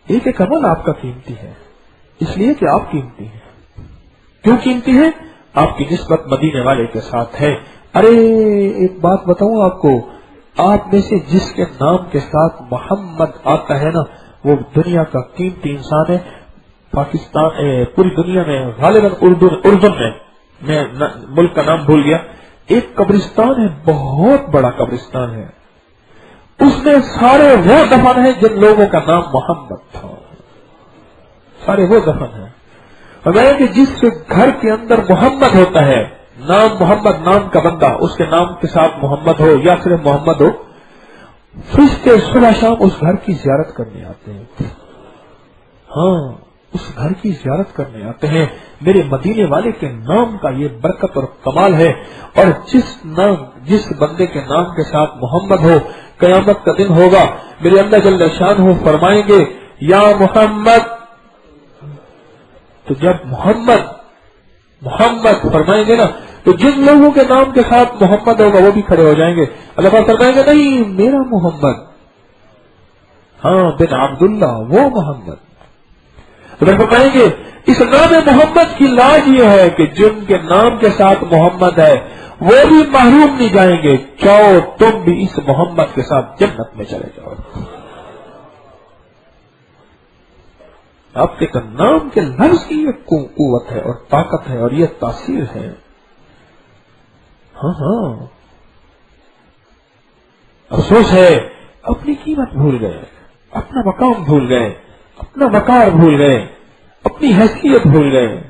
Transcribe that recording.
ایک ایک عمل آپ کا قیمتی ہے، اس لیے کہ آپ قیمتی ہیں۔ کیوں قیمتی ہے؟ آپ کی نسبت مدینے والے کے ساتھ ہے۔ ارے ایک بات بتاؤں آپ کو، آپ میں سے جس کے نام کے ساتھ محمد آتا ہے نا، وہ دنیا کا قیمتی انسان ہے۔ پاکستان پوری دنیا میں غالباً اردن میں ملک کا نام بھول گیا، ایک قبرستان ہے، بہت بڑا قبرستان ہے، اس میں سارے وہ دفن ہیں جن لوگوں کا نام محمد تھا، سارے وہ دفن ہیں۔ اور کہ جس گھر کے اندر محمد ہوتا ہے، نام محمد نام کا بندہ، اس کے نام کے ساتھ محمد ہو یا صرف محمد ہو، فرشتے صبح شام اس گھر کی زیارت کرنے آتے ہیں۔ ہاں، اس گھر کی زیارت کرنے آتے ہیں۔ میرے مدینے والے کے نام کا یہ برکت اور کمال ہے۔ اور جس بندے کے نام کے ساتھ محمد ہو، قیامت کا دن ہوگا، میرے اللہ جل شانہ فرمائیں گے یا محمد، تو جب محمد فرمائیں گے نا، تو جن لوگوں کے نام کے ساتھ محمد ہوگا وہ بھی کھڑے ہو جائیں گے۔ اللہ تعالیٰ فرمائیں گے نہیں، میرا محمد، ہاں بن عبداللہ، وہ محمد۔ تو فرمائیں گے اس نام محمد کی لاج یہ ہے کہ جن کے نام کے ساتھ محمد ہے وہ بھی محروم نہیں جائیں گے، چاہو تم بھی اس محمد کے ساتھ جنت میں چلے جاؤ۔ آپ کے نام کے لفظ کی یہ قوت ہے اور طاقت ہے اور یہ تاثیر ہے۔ ہاں افسوس ہے اپنی قیمت بھول گئے، اپنا مقام بھول گئے، اپنا وقار بھول گئے، اپنی حیثیت بھول گئے۔